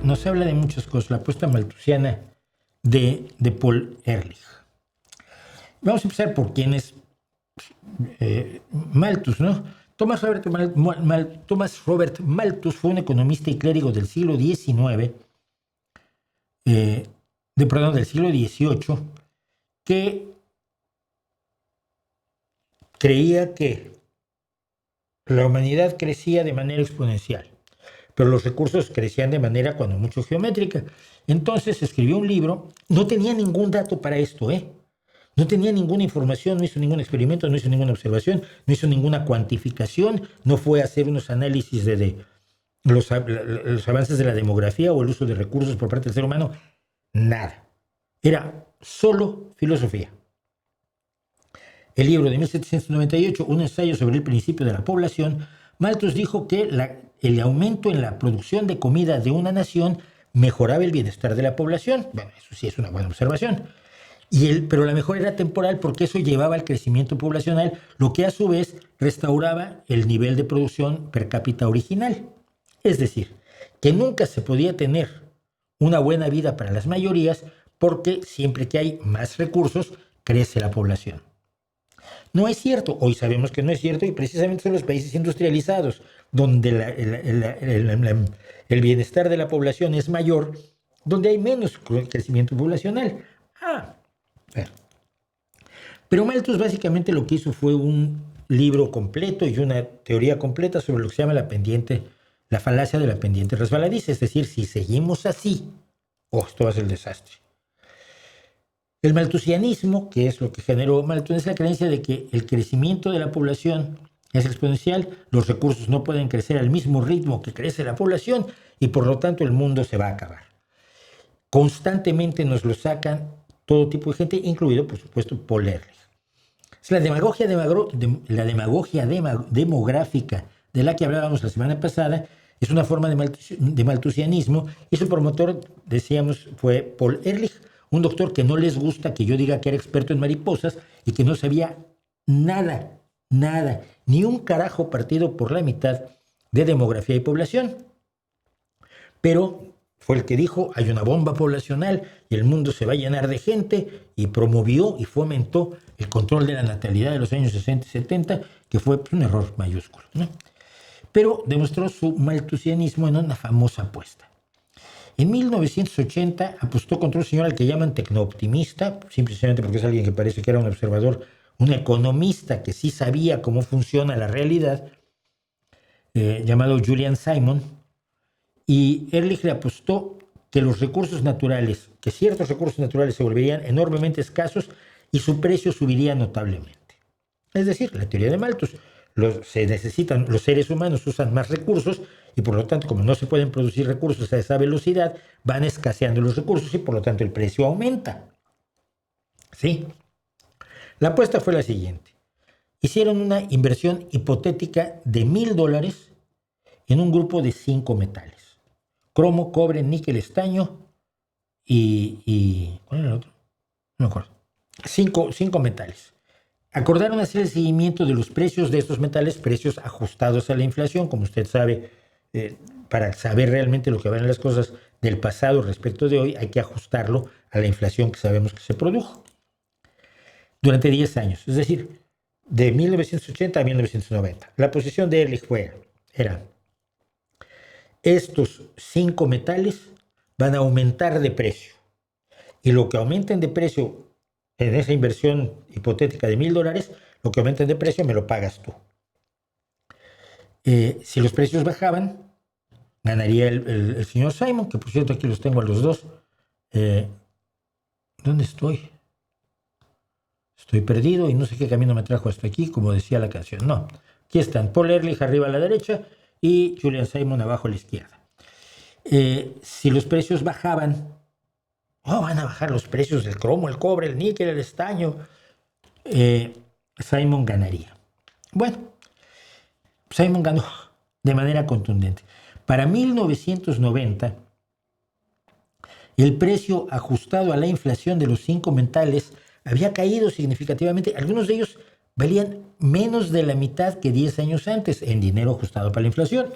nos habla de muchas cosas, la apuesta malthusiana de Paul Ehrlich. Vamos a empezar por quién es Malthus, ¿no? Thomas Robert Malthus fue un economista y clérigo del siglo XIX, del siglo XVIII, que creía que la humanidad crecía de manera exponencial, pero los recursos crecían de manera cuando mucho geométrica. Entonces escribió un libro, no tenía ningún dato para esto, no tenía ninguna información, no hizo ningún experimento, no hizo ninguna observación, no hizo ninguna cuantificación, no fue a hacer unos análisis de los avances de la demografía o el uso de recursos por parte del ser humano, nada. Era solo filosofía. El libro de 1798, un ensayo sobre el principio de la población, Malthus dijo que el aumento en la producción de comida de una nación mejoraba el bienestar de la población. Bueno, eso sí es una buena observación. Pero la mejora era temporal porque eso llevaba al crecimiento poblacional, lo que a su vez restauraba el nivel de producción per cápita original. Es decir, que nunca se podía tener una buena vida para las mayorías porque siempre que hay más recursos, crece la población. No es cierto, hoy sabemos que no es cierto y precisamente son los países industrializados donde el bienestar de la población es mayor, donde hay menos crecimiento poblacional. Pero Malthus básicamente lo que hizo fue un libro completo y una teoría completa sobre lo que se llama la falacia de la pendiente resbaladiza. Es decir, si seguimos así, esto va a ser el desastre. El malthusianismo, que es lo que generó Malthus, es la creencia de que el crecimiento de la población es exponencial, los recursos no pueden crecer al mismo ritmo que crece la población y por lo tanto el mundo se va a acabar. Constantemente nos lo sacan todo tipo de gente, incluido, por supuesto, Paul Ehrlich. La demagogia demográfica de la que hablábamos la semana pasada es una forma de malthusianismo y su promotor, decíamos, fue Paul Ehrlich, un doctor que no les gusta que yo diga que era experto en mariposas y que no sabía nada, ni un carajo partido por la mitad de demografía y población. Pero fue el que dijo, hay una bomba poblacional y el mundo se va a llenar de gente, y promovió y fomentó el control de la natalidad de los años 60 y 70, que fue un error mayúsculo, ¿no? Pero demostró su malthusianismo en una famosa apuesta. En 1980 apostó contra un señor al que llaman tecnooptimista, simplemente porque es alguien que parece que era un observador, un economista que sí sabía cómo funciona la realidad, llamado Julian Simon. Y Ehrlich le apostó que ciertos recursos naturales se volverían enormemente escasos y su precio subiría notablemente. Es decir, la teoría de Malthus, los seres humanos usan más recursos y por lo tanto, como no se pueden producir recursos a esa velocidad, van escaseando los recursos y por lo tanto el precio aumenta. ¿Sí? La apuesta fue la siguiente. Hicieron una inversión hipotética de $1,000 en un grupo de 5 metales. Cromo, cobre, níquel, estaño y ¿cuál era el otro? No me acuerdo. 5 metales. Acordaron hacer el seguimiento de los precios de estos metales, precios ajustados a la inflación, como usted sabe, para saber realmente lo que valen las cosas del pasado respecto de hoy, hay que ajustarlo a la inflación que sabemos que se produjo durante 10 años, es decir, de 1980 a 1990. La posición de Ehrlich era: estos 5 metales van a aumentar de precio. Y lo que aumenten de precio en esa inversión hipotética de $1,000, lo que aumenten de precio me lo pagas tú. Si los precios bajaban, ganaría el señor Simon, que por cierto aquí los tengo a los dos. ¿Dónde estoy? Estoy perdido y no sé qué camino me trajo hasta aquí, como decía la canción. No, aquí están Paul Ehrlich arriba a la derecha y Julian Simon abajo a la izquierda. Si los precios bajaban, van a bajar los precios del cromo, el cobre, el níquel, el estaño, Simon ganaría. Bueno, Simon ganó de manera contundente. Para 1990, el precio ajustado a la inflación de los 5 metales había caído significativamente. Algunos de ellos valían menos de la mitad que 10 años antes en dinero ajustado para la inflación.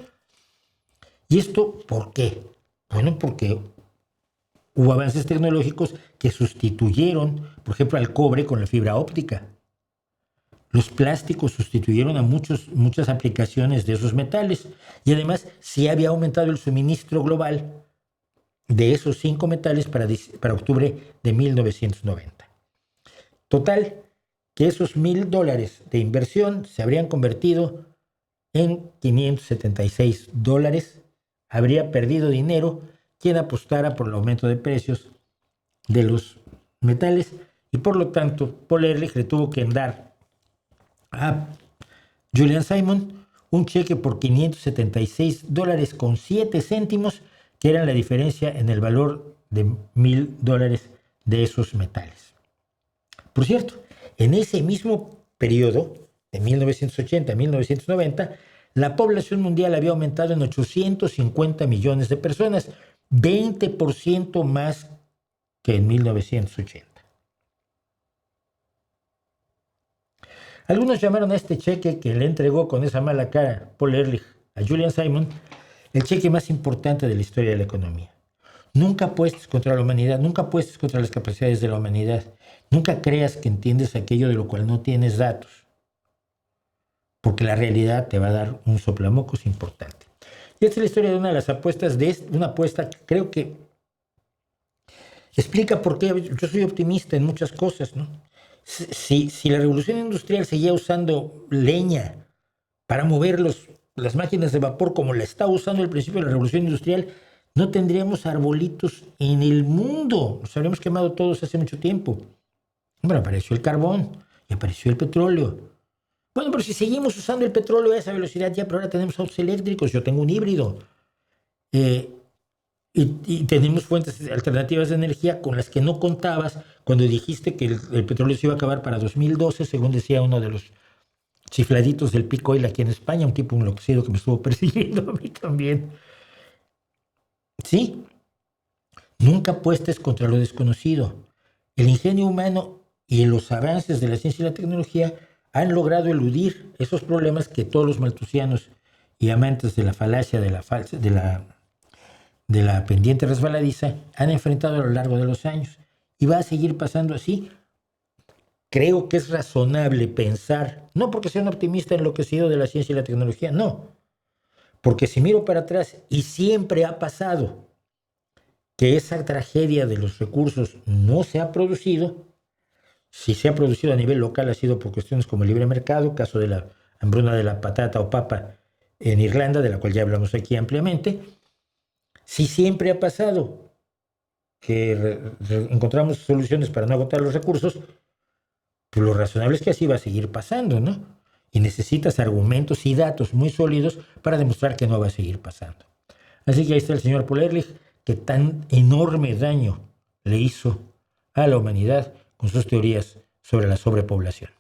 ¿Y esto por qué? Bueno, porque hubo avances tecnológicos que sustituyeron, por ejemplo, al cobre con la fibra óptica. Los plásticos sustituyeron a muchas aplicaciones de esos metales y además sí había aumentado el suministro global de esos 5 metales para octubre de 1990. Total, que esos $1,000 de inversión se habrían convertido en $576. Habría perdido dinero quien apostara por el aumento de precios de los metales y por lo tanto Paul Ehrlich le tuvo que dar a Julian Simon un cheque por $576.07, que eran la diferencia en el valor de $1,000 de esos metales. Por cierto, en ese mismo periodo, de 1980 a 1990, la población mundial había aumentado en 850 millones de personas, 20% más que en 1980. Algunos llamaron a este cheque que le entregó con esa mala cara Paul Ehrlich a Julian Simon el cheque más importante de la historia de la economía. Nunca apuestes contra la humanidad, nunca apuestes contra las capacidades de la humanidad, nunca creas que entiendes aquello de lo cual no tienes datos, porque la realidad te va a dar un soplamocos importante. Y esta es la historia de una de las apuestas, una apuesta que creo que explica por qué yo soy optimista en muchas cosas, ¿no? Si la revolución industrial seguía usando leña para mover las máquinas de vapor como la estaba usando al principio de la revolución industrial, no tendríamos arbolitos en el mundo. Nos habríamos quemado todos hace mucho tiempo. Bueno, apareció el carbón y apareció el petróleo. Bueno, pero si seguimos usando el petróleo a esa velocidad ya, pero ahora tenemos autos eléctricos, yo tengo un híbrido. Y tenemos fuentes alternativas de energía con las que no contabas cuando dijiste que el petróleo se iba a acabar para 2012, según decía uno de los chifladitos del Peak Oil aquí en España, un tipo enloquecido que me estuvo persiguiendo a mí también. Sí, nunca apuestes contra lo desconocido. El ingenio humano y los avances de la ciencia y la tecnología han logrado eludir esos problemas que todos los maltusianos y amantes de la falacia de la pendiente resbaladiza han enfrentado a lo largo de los años. Y va a seguir pasando así. Creo que es razonable pensar, no porque sea un optimista enloquecido de la ciencia y la tecnología, no. Porque si miro para atrás, y siempre ha pasado que esa tragedia de los recursos no se ha producido, si se ha producido a nivel local ha sido por cuestiones como el libre mercado, caso de la hambruna de la patata o papa en Irlanda, de la cual ya hablamos aquí ampliamente. Si siempre ha pasado que encontramos soluciones para no agotar los recursos, pues lo razonable es que así va a seguir pasando, ¿no? Y necesitas argumentos y datos muy sólidos para demostrar que no va a seguir pasando. Así que ahí está el señor Paul Ehrlich, que tan enorme daño le hizo a la humanidad con sus teorías sobre la sobrepoblación.